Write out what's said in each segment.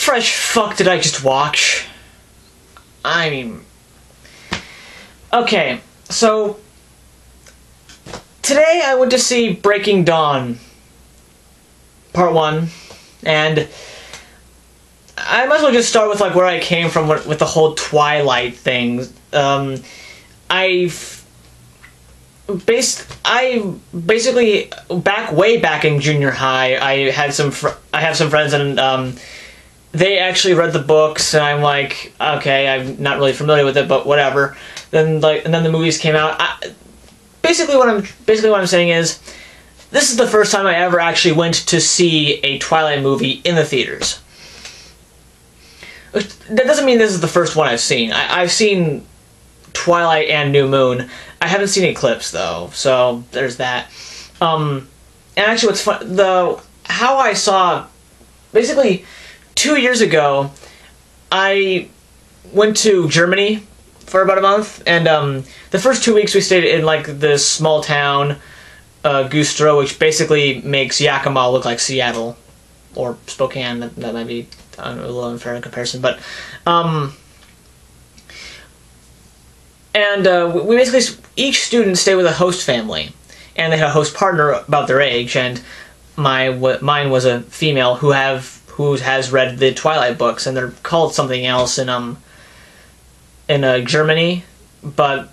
fresh fuck did I just watch? I mean... Okay, so... Today I went to see Breaking Dawn, Part 1, and... I might as well just start with, like, where I came from with the whole Twilight thing. I basically, way back in junior high, I have some friends, and they actually read the books, and I'm like, okay, I'm not really familiar with it, but whatever. And then the movies came out. Basically what I'm saying is, this is the first time I ever actually went to see a Twilight movie in the theaters. That doesn't mean this is the first one I've seen. I've seen Twilight and New Moon. I haven't seen Eclipse, though, so there's that. And actually, what's fun, how I saw, basically, 2 years ago, I went to Germany for about a month, and the first 2 weeks we stayed in, like, this small town, Güstrow, which basically makes Yakima look like Seattle, or Spokane. That might be a little unfair in comparison, but we basically, each student stayed with a host family, and they had a host partner about their age, and mine was a female who has read the Twilight books, and they're called something else in Germany, but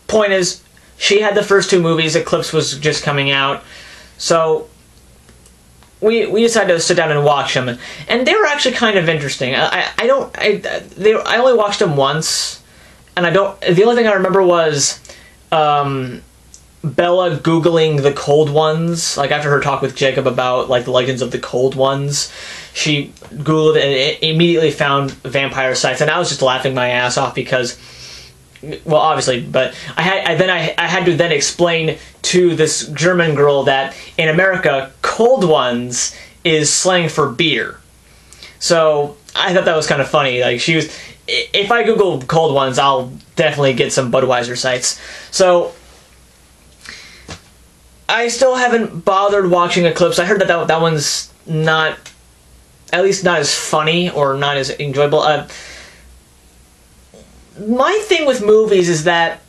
point is, she had the first two movies. Eclipse was just coming out, so we decided to sit down and watch them, and they were actually kind of interesting. I only watched them once, and the only thing I remember was Bella Googling the Cold Ones, like after her talk with Jacob about like the legends of the Cold Ones. She Googled it and it immediately found vampire sites, and I was just laughing my ass off because, well, obviously, but I had to then explain to this German girl that in America, Cold Ones is slang for beer. So I thought that was kind of funny. Like, if I Google Cold Ones, I'll definitely get some Budweiser sites. So I still haven't bothered watching Eclipse. I heard that one's not, at least not as funny or not as enjoyable. My thing with movies is that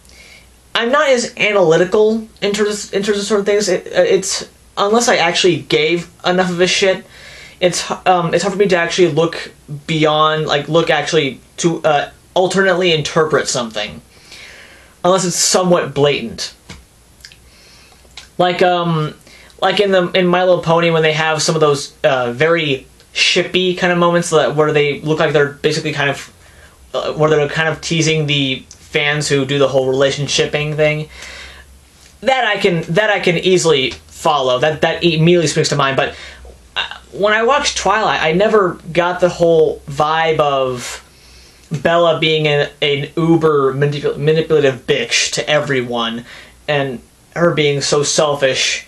I'm not as analytical in terms of sort of things. It's unless I actually gave enough of a shit, it's hard for me to actually look beyond, like to alternately interpret something, unless it's somewhat blatant. Like in My Little Pony, when they have some of those very shippy kind of moments where they look like they're basically kind of where they're kind of teasing the fans who do the whole relationshiping thing. That I can easily follow. That immediately springs to mind. But when I watched Twilight, I never got the whole vibe of Bella being an uber manipulative bitch to everyone, and her being so selfish.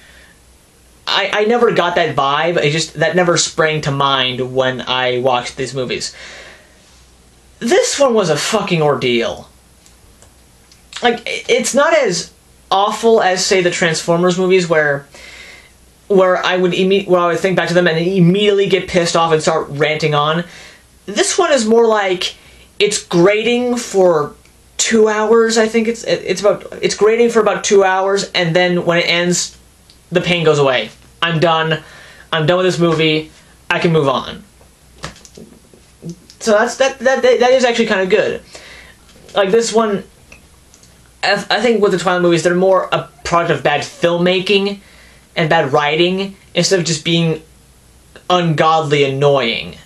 I never got that vibe. That never sprang to mind when I watched these movies. This one was a fucking ordeal. Like, it's not as awful as, say, the Transformers movies, where I would think back to them and immediately get pissed off and start ranting on. This one is more like, it's grating for 2 hours. I think it's grating for about 2 hours, and then when it ends, the pain goes away. I'm done with this movie. I can move on. So that is actually kind of good. Like, this one, I think with the Twilight movies, they're more a product of bad filmmaking and bad writing instead of just being ungodly annoying.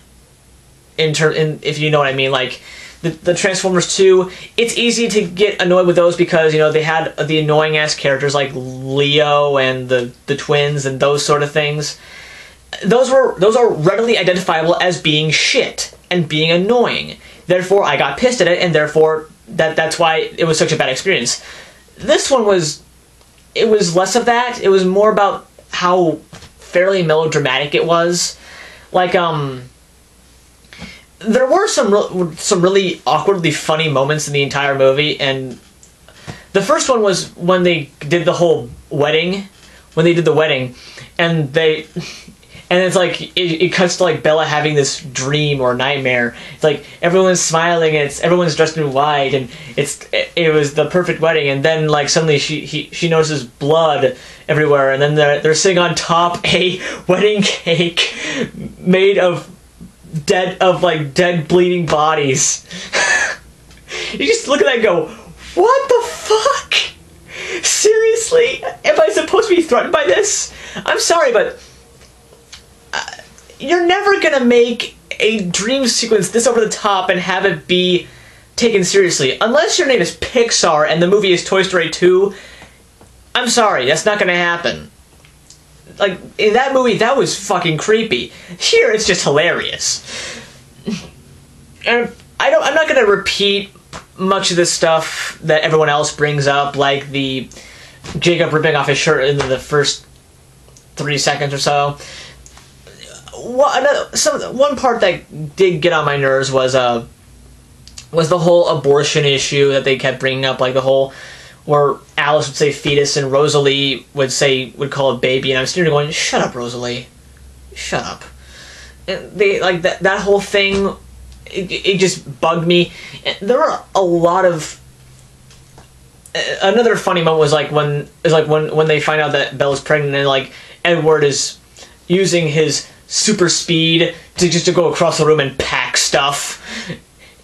If you know what I mean, like the Transformers 2, it's easy to get annoyed with those because, you know, they had the annoying ass characters like Leo and the twins and those sort of things. Those are readily identifiable as being shit and being annoying. Therefore, I got pissed at it, and therefore that's why it was such a bad experience. This one was less of that. It was more about how fairly melodramatic it was. Like, there were some really awkwardly funny moments in the entire movie, and the first one was when they did the whole wedding, and and it's like it cuts to like Bella having this dream or nightmare. It's like everyone's smiling and everyone's dressed in white, and it was the perfect wedding. And then like suddenly she notices blood everywhere, and then they're sitting on top a wedding cake made of dead bleeding bodies. You just look at that and go, what the fuck? Seriously? Am I supposed to be threatened by this? I'm sorry, but you're never gonna make a dream sequence this over the top and have it be taken seriously. Unless your name is Pixar and the movie is Toy Story 2, I'm sorry, that's not gonna happen. Like, in that movie, that was fucking creepy. Here, it's just hilarious. And I'm not gonna repeat much of this stuff that everyone else brings up, like the Jacob ripping off his shirt in the first 3 seconds or so. One part that did get on my nerves was the whole abortion issue that they kept bringing up, like the whole where Alice would say fetus and Rosalie would call it baby, and I'm sitting there going, shut up, Rosalie, shut up. And they like that whole thing. It just bugged me. There were a lot of. Another funny moment was when they find out that Bella's pregnant, and like Edward is using his super speed to go across the room and pack stuff.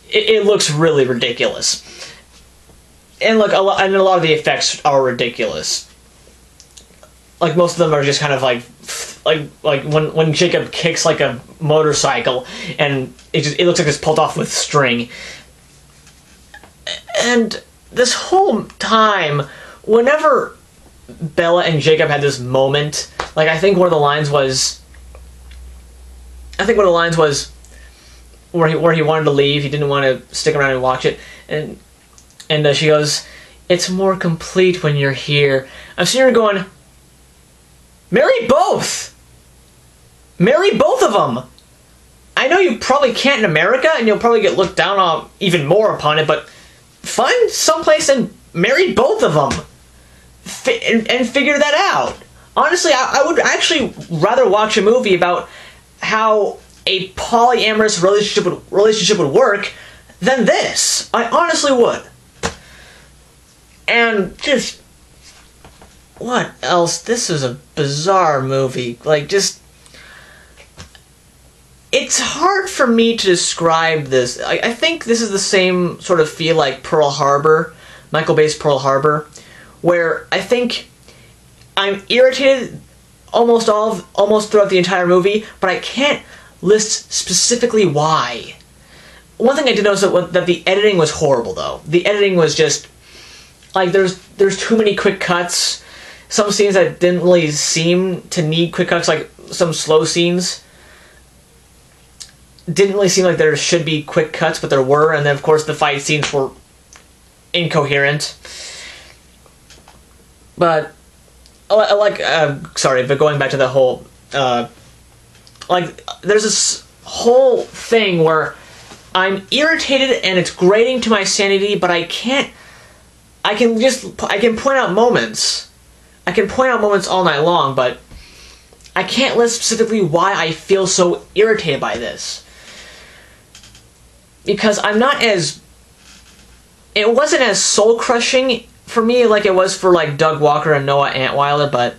It looks really ridiculous. And look, a lot of the effects are ridiculous. Like most of them are just kind of like when Jacob kicks like a motorcycle, and it looks like it's pulled off with string. And this whole time, whenever Bella and Jacob had this moment, like I think one of the lines was where he wanted to leave. He didn't want to stick around and watch it, and she goes, "It's more complete when you're here." I'm sitting here going, marry both! Marry both of them! I know you probably can't in America, and you'll probably get looked down on even more upon it, but find someplace and marry both of them! And figure that out. Honestly, I would actually rather watch a movie about how a polyamorous relationship would work than this. I honestly would. And just, what else? This is a bizarre movie. Like, just, it's hard for me to describe this. I think this is the same sort of feel like Pearl Harbor, Michael Bay's Pearl Harbor, where I think I'm irritated almost throughout the entire movie, but I can't list specifically why. One thing I did notice that the editing was horrible, though. The editing was just like there's too many quick cuts. Some scenes that didn't really seem to need quick cuts, like some slow scenes, didn't really seem like there should be quick cuts, but there were. And then of course the fight scenes were incoherent. But sorry, but going back to the whole there's this whole thing where I'm irritated and it's grating to my sanity, but I can point out moments. I can point out moments all night long, but I can't list specifically why I feel so irritated by this. Because it wasn't as soul-crushing for me like it was for like Doug Walker and Noah Antweiler, but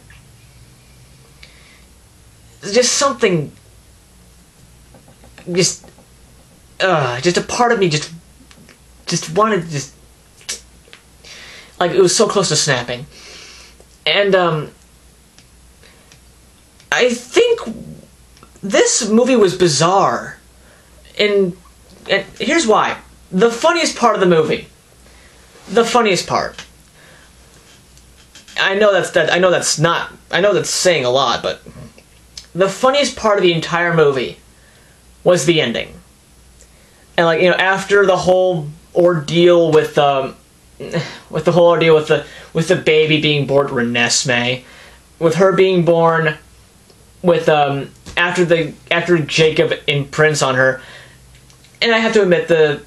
just something, just a part of me just wanted to like, it was so close to snapping. And I think this movie was bizarre, and here's why. The funniest part of the movie, the funniest part, I know that's saying a lot, but the funniest part of the entire movie was the ending. And like, after the whole ordeal with the baby being born, Renesmee, with her being born, with after Jacob imprints on her, and I have to admit the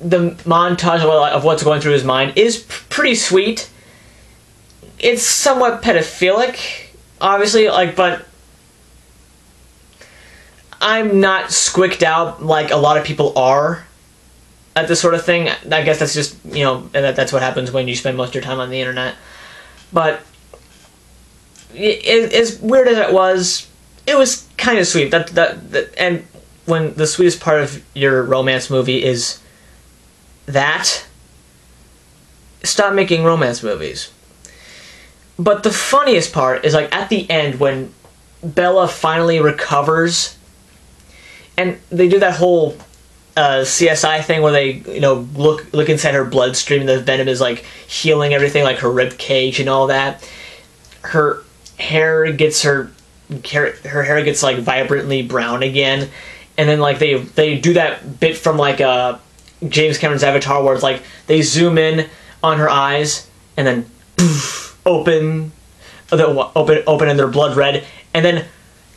montage of what's going through his mind is pretty sweet. It's somewhat pedophilic, obviously, but I'm not squicked out like a lot of people are at this sort of thing. I guess that's just, that's what happens when you spend most of your time on the internet. But as weird as it was kind of sweet. And when the sweetest part of your romance movie is that, stop making romance movies. But the funniest part is, like, at the end when Bella finally recovers, and they do that whole CSI thing where they, look inside her bloodstream, and the venom is, like, healing everything, like her rib cage and all that. Her hair gets like vibrantly brown again, and then like they do that bit from like James Cameron's Avatar where it's like they zoom in on her eyes and then poof, open and they're blood red, and then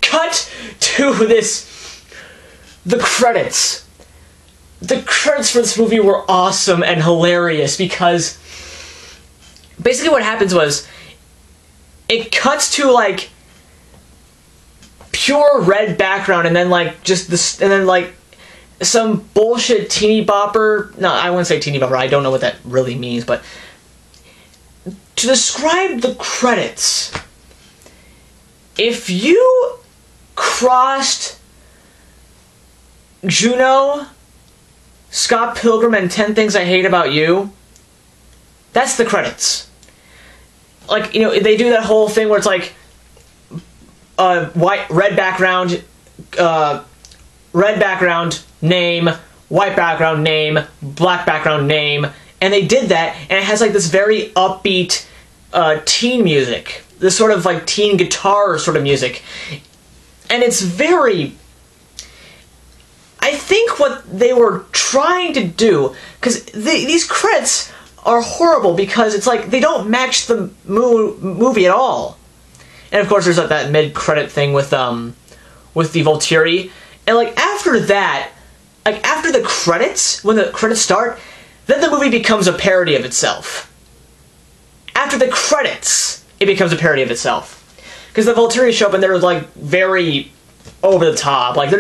cut to the credits. The credits for this movie were awesome and hilarious because basically what happens was it cuts to like pure red background and then like just this, and then like some bullshit teeny bopper. No, I wouldn't say teeny bopper. I don't know what that really means, but to describe the credits, if you crossed Juno, Scott Pilgrim, and 10 Things I Hate About You, that's the credits. Like, they do that whole thing where it's like red background, name, white background, name, black background, name, and they did that, and it has like this very upbeat teen music, this sort of like teen guitar sort of music, and it's very, I think what they were trying to do, because these credits are horrible because it's like they don't match the movie at all. And of course there's like that mid-credit thing with the Volturi. And like after that, like after the credits, when the credits start, then the movie becomes a parody of itself. After the credits, it becomes a parody of itself. Because the Volturi show up and they're like very over the top. Like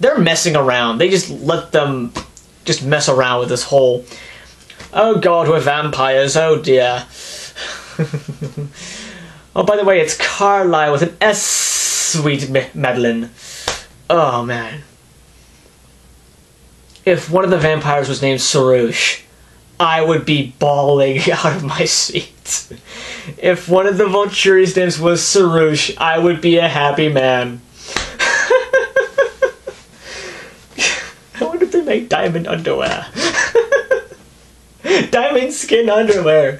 they're messing around. They just let them just mess around with this whole, oh god, we're vampires, oh dear. Oh, by the way, it's Carlisle with an S, sweet Madeline. Oh, man. If one of the vampires was named Sarouche, I would be bawling out of my seat. If one of the Volturi's names was Sarouche, I would be a happy man. I wonder if they make diamond underwear. Diamond skin underwear.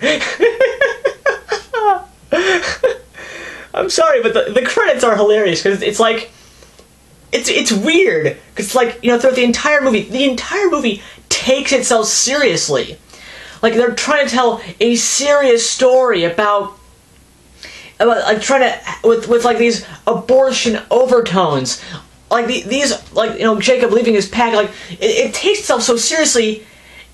I'm sorry, but the credits are hilarious because it's like it's weird because it's like, throughout the entire movie takes itself seriously. Like they're trying to tell a serious story about like trying to with like these abortion overtones, like these like Jacob leaving his pack, like it takes itself so seriously.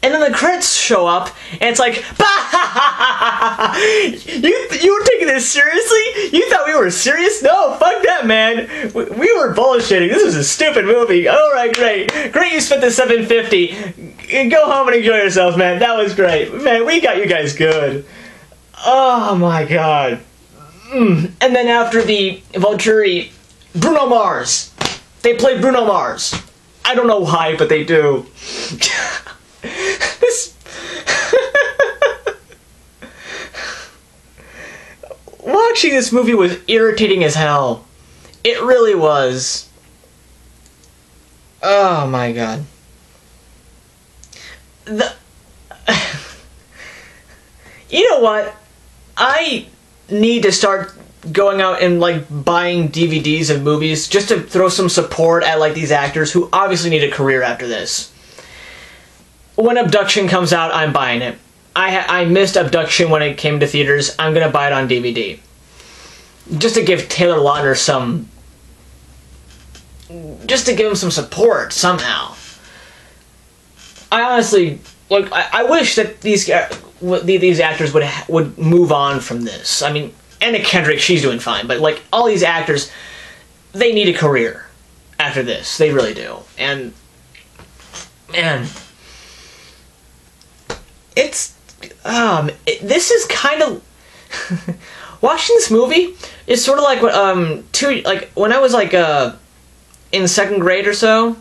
And then the credits show up, and it's like, bah! You were taking this seriously? You thought we were serious? No, fuck that, man. We were bullshitting. This was a stupid movie. All right, great. Great you spent the $750. Go home and enjoy yourself, man. That was great. Man, we got you guys good. Oh, my God. And then after the Volturi, Bruno Mars. They play Bruno Mars. I don't know why, but they do. Watching this movie was irritating as hell. It really was. Oh my god. You know what? I need to start going out and like buying DVDs of movies just to throw some support at like these actors who obviously need a career after this. When Abduction comes out, I'm buying it. I missed Abduction when it came to theaters. I'm gonna buy it on DVD. Just to give Taylor Lautner some... just to give him some support, somehow. I honestly... like, I wish that these actors would move on from this. I mean, Anna Kendrick, she's doing fine, but like, all these actors, they need a career. after this. They really do. And man, it's this is kind of watching this movie is sort of like what when I was like in second grade or so.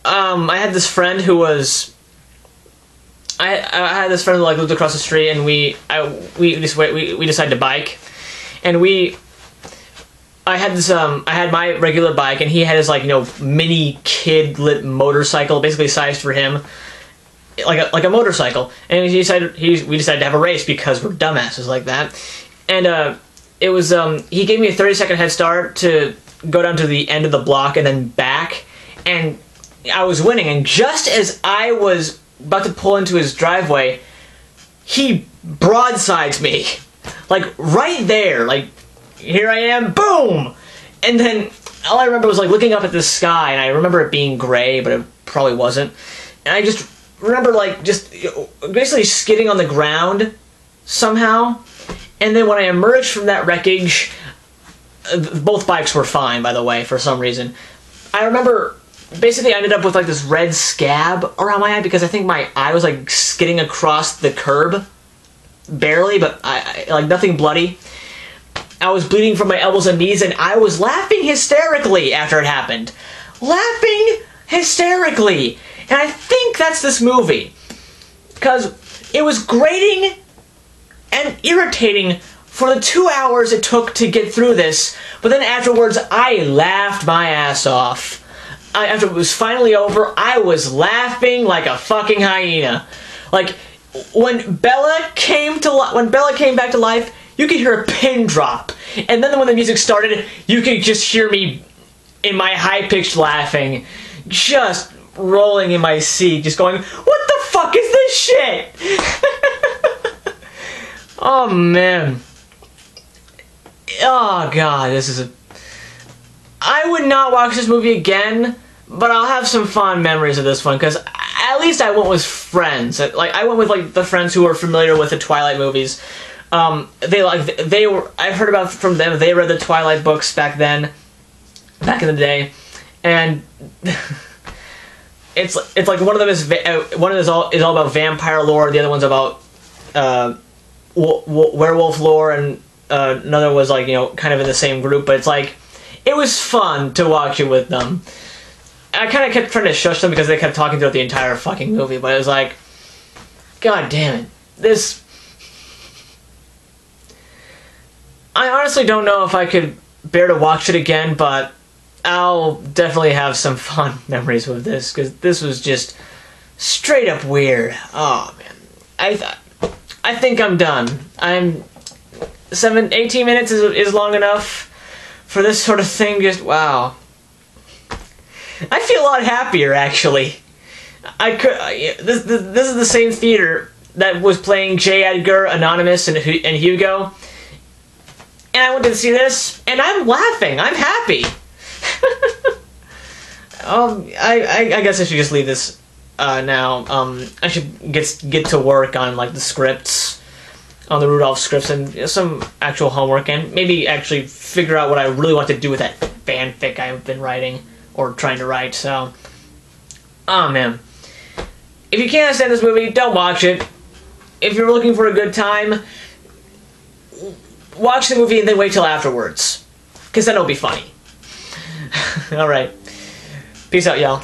I had this friend who was. I had this friend who like lived across the street, and we decided to bike, and I had my regular bike, and he had his like mini kid lit motorcycle, basically sized for him, like a motorcycle, and we decided to have a race because we're dumbasses like that, and it was he gave me a 30-second head start to go down to the end of the block and then back, and I was winning, and just as I was about to pull into his driveway, he broadsides me, like right there, like here I am, boom, and then all I remember was like looking up at the sky, and I remember it being gray, but it probably wasn't, and I just remember like just basically skidding on the ground somehow, and then when I emerged from that wreckage, both bikes were fine, by the way, for some reason. I remember basically I ended up with like this red scab around my eye because I think my eye was like skidding across the curb, barely, but I like nothing bloody. I was bleeding from my elbows and knees, and I was laughing hysterically after it happened. Laughing hysterically. And I think that's this movie. Because it was grating and irritating for the 2 hours it took to get through this, but then afterwards I laughed my ass off. After it was finally over, I was laughing like a fucking hyena. Like, when Bella came back to life, you could hear a pin drop. And then when the music started, you could just hear me in my high-pitched laughing, just rolling in my seat, just going, what the fuck is this shit? Oh, man. Oh, God, this is I would not watch this movie again, but I'll have some fond memories of this one, because at least I went with friends. Like, I went with, like, the friends who were familiar with the Twilight movies. They were, I've heard about from them, they read the Twilight books back in the day, and it's like one of them is all about vampire lore, the other one's about werewolf lore, and another was like kind of in the same group, but it's like it was fun to watch it with them. I kind of kept trying to shush them because they kept talking throughout the entire fucking movie, but it was like, god damn it, this. I honestly don't know if I could bear to watch it again, but I'll definitely have some fun memories with this, because this was just straight up weird. Oh man, I think I'm done. 18 minutes is long enough for this sort of thing. Just wow. I feel a lot happier actually. This is the same theater that was playing J. Edgar, Anonymous, and Hugo, and I went to see this, and I'm laughing. I'm happy. I guess I should just leave this now. I should get to work on like the scripts, on the Rudolph scripts, and some actual homework, and maybe actually figure out what I really want to do with that fanfic I've been writing or trying to write. So, oh man, if you can't stand this movie, don't watch it. If you're looking for a good time, watch the movie and then wait till afterwards, because then it'll be funny. Alright. Peace out, y'all.